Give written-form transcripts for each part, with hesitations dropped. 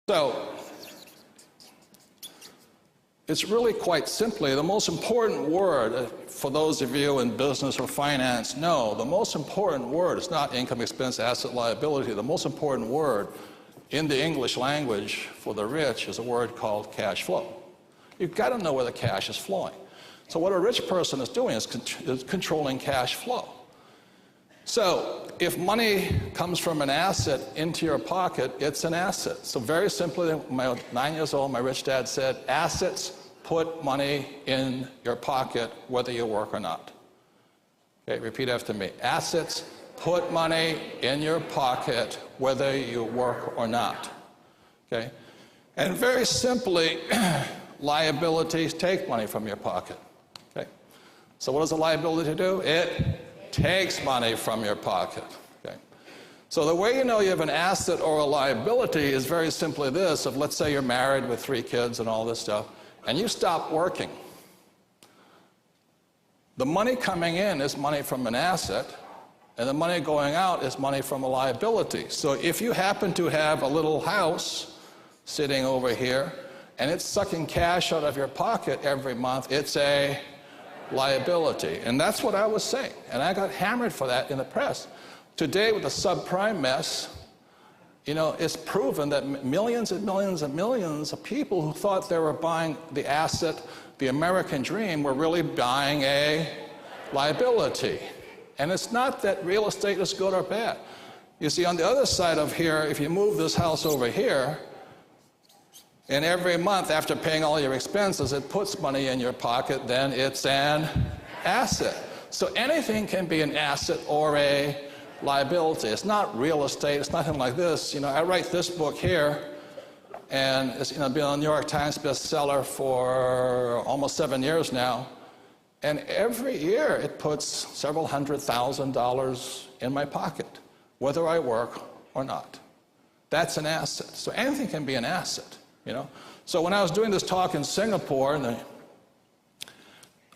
So, it's really quite simply the most important word, for those of you in business or finance know, the most important word is not income, expense, asset, liability. The most important word in the English language for the rich is a word called cash flow. You've got to know where the cash is flowing. So what a rich person is doing is controlling cash flow. So if money comes from an asset into your pocket, it's an asset. So very simply, when I was 9 years old, my rich dad said, assets put money in your pocket whether you work or not. Okay, repeat after me. Assets put money in your pocket whether you work or not. Okay? And very simply, liabilities take money from your pocket. Okay? So what does a liability do? It takes money from your pocket. Okay? So the way you know you have an asset or a liability is very simply this. If let's say you're married with 3 kids and all this stuff, and you stop working, the money coming in is money from an asset, and the money going out is money from a liability. So if you happen to have a little house sitting over here, and it's sucking cash out of your pocket every month, it's a liability. And that's what I was saying. And I got hammered for that in the press. Today, with the subprime mess, you know, it's proven that millions and millions and millions of people who thought they were buying the asset, the American dream, were really buying a liability. And it's not that real estate is good or bad. You see, on the other side of here, if you move this house over here, and every month after paying all your expenses, it puts money in your pocket, then it's an asset. So anything can be an asset or a liability. It's not real estate. It's nothing like this. You know, I write this book here, and it's been a New York Times bestseller for almost 7 years now. And every year it puts several $100,000 in my pocket, whether I work or not. That's an asset. So anything can be an asset, you know. So when I was doing this talk in Singapore, and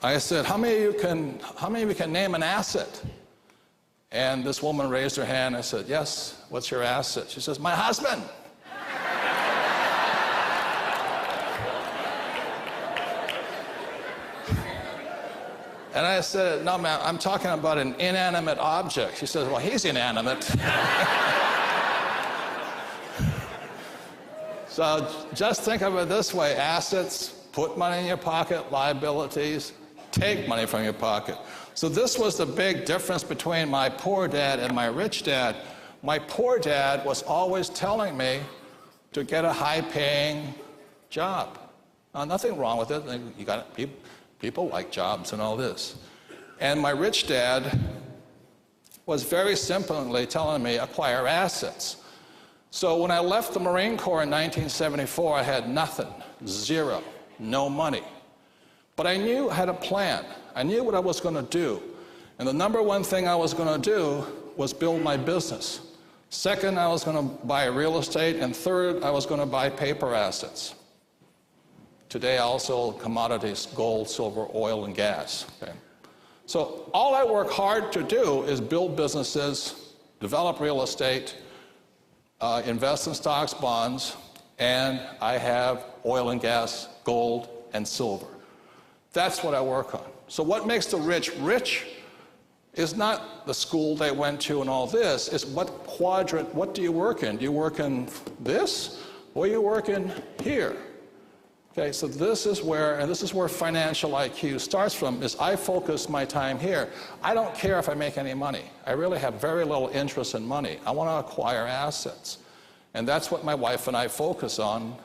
I said, how many of you can name an asset? And this woman raised her hand. I said, yes, what's your asset? She says, my husband. And I said, no, ma'am, I'm talking about an inanimate object. She says, well, he's inanimate. So just think of it this way. Assets, put money in your pocket. Liabilities, take money from your pocket. So this was the big difference between my poor dad and my rich dad. My poor dad was always telling me to get a high-paying job. Now, nothing wrong with it. You got people like jobs and all this. And my rich dad was very simply telling me, acquire assets. So when I left the Marine Corps in 1974, I had nothing, zero, no money. But I knew I had a plan. I knew what I was going to do. And the number one thing I was going to do was build my business. Second, I was going to buy real estate. And third, I was going to buy paper assets. Today, I also commodities, gold, silver, oil, and gas. Okay? So all I work hard to do is build businesses, develop real estate, invest in stocks, bonds, and I have oil and gas, gold, and silver. That's what I work on. So what makes the rich rich is not the school they went to and all this. It's what quadrant, what do you work in? Do you work in this, or you work in here? Okay, so this is where financial IQ starts from, is I focus my time here. I don't care if I make any money. I really have very little interest in money. I want to acquire assets. And that's what my wife and I focus on.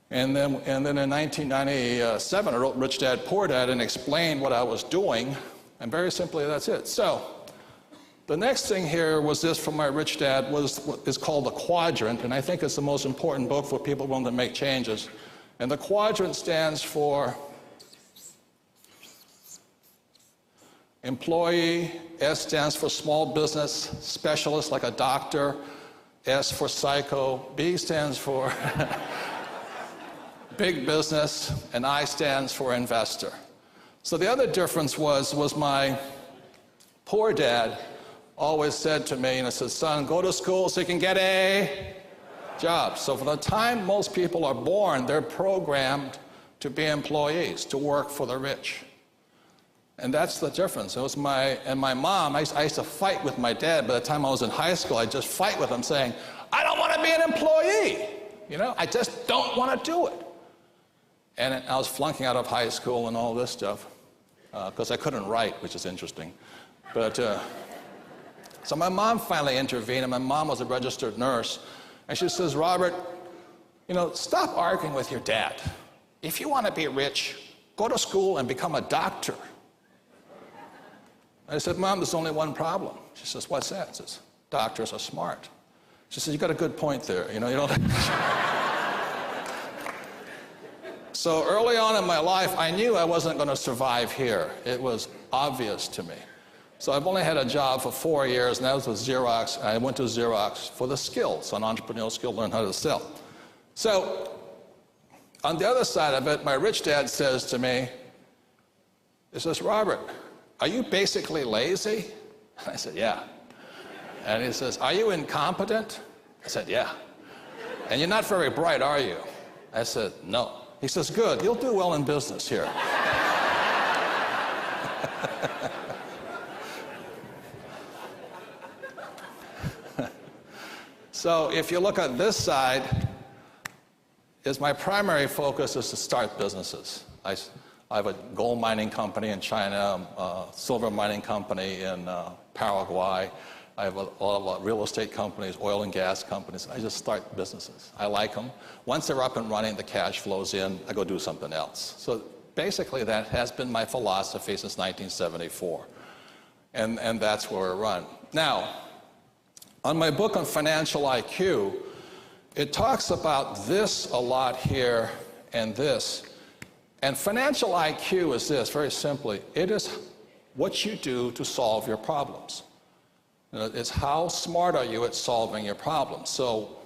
And then in 1997, I wrote Rich Dad, Poor Dad and explained what I was doing. And very simply, that's it. So the next thing here was this from my rich dad, is called The Quadrant. And I think it's the most important book for people willing to make changes. And the quadrant stands for employee, S stands for small business specialist, like a doctor, S for psycho, B stands for big business, and I stands for investor. So the other difference was my poor dad always said to me, and he said, son, go to school so you can get a jobs. So from the time most people are born, they're programmed to be employees, to work for the rich. And that's the difference. It was my mom, I used to fight with my dad. By the time I was in high school, I'd just fight with him saying, I don't want to be an employee. You know, I just don't want to do it. And I was flunking out of high school and all this stuff because I couldn't write, which is interesting. But so my mom finally intervened, and my mom was a registered nurse. And she says, Robert, you know, stop arguing with your dad. If you want to be rich, go to school and become a doctor. I said, Mom, there's only one problem. She says, what's that? I says, doctors are smart. She says, you got a good point there. You know, you don't. So early on in my life, I knew I wasn't going to survive here. It was obvious to me. So I've only had a job for 4 years, and that was with Xerox. I went to Xerox for the skills, an entrepreneurial skill, learn how to sell. So on the other side of it, my rich dad says to me, he says, Robert, are you basically lazy? I said, yeah. And he says, are you incompetent? I said, yeah. And you're not very bright, are you? I said, no. He says, good, you'll do well in business here. So if you look at this side, my primary focus is to start businesses. I have a gold mining company in China, a silver mining company in Paraguay. I have a lot of real estate companies, oil and gas companies. I just start businesses. I like them. Once they're up and running, the cash flows in, I go do something else. So basically that has been my philosophy since 1974. And that's where we run. Now, on my book on financial IQ, it talks about this a lot here and this. And financial IQ is this, very simply. It is what you do to solve your problems. It's how smart are you at solving your problems. So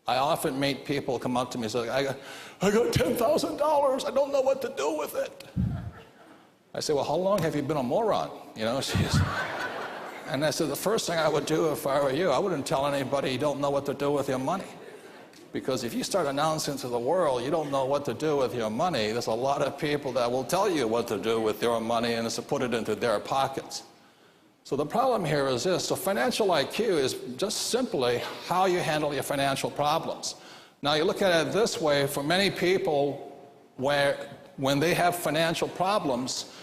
I often meet people come up to me and say, I got $10,000, I don't know what to do with it. I say, well, how long have you been a moron? You know, and I said, the first thing I would do if I were you, I wouldn't tell anybody you don't know what to do with your money. Because if you start announcing to the world you don't know what to do with your money, there's a lot of people that will tell you what to do with your money and it's to put it into their pockets. So the problem here is this. So financial IQ is just simply how you handle your financial problems. Now you look at it this way, for many people, when they have financial problems,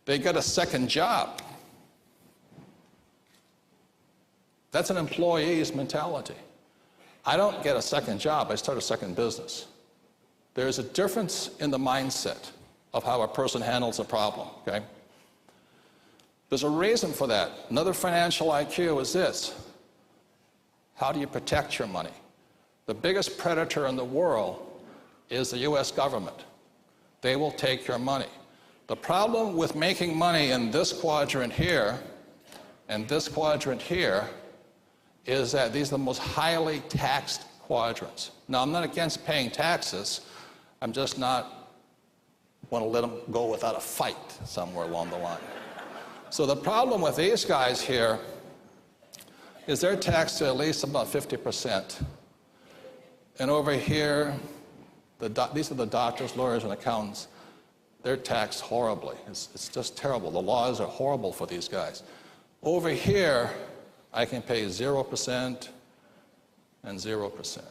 they get a second job. That's an employee's mentality. I don't get a second job, I start a second business. There's a difference in the mindset of how a person handles a problem, okay? There's a reason for that. Another financial IQ is this. How do you protect your money? The biggest predator in the world is the US government. They will take your money. The problem with making money in this quadrant here and this quadrant here is that these are the most highly taxed quadrants. Now, I'm not against paying taxes. I'm just not want to let them go without a fight somewhere along the line. So the problem with these guys here is they're taxed to at least about 50%. And over here, these are the doctors, lawyers, and accountants. They're taxed horribly. It's just terrible. The laws are horrible for these guys. Over here, I can pay 0% and 0%.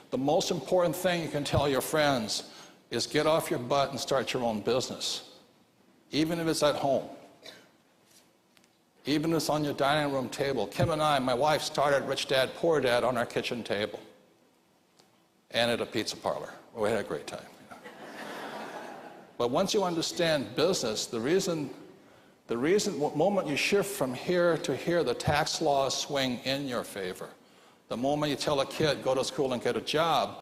The most important thing you can tell your friends is get off your butt and start your own business, even if it's at home, even if it's on your dining room table. Kim and I, my wife, started Rich Dad, Poor Dad on our kitchen table and at a pizza parlor. We had a great time. You know. But once you understand business, the moment you shift from here to here, the tax laws swing in your favor. The moment you tell a kid, go to school and get a job,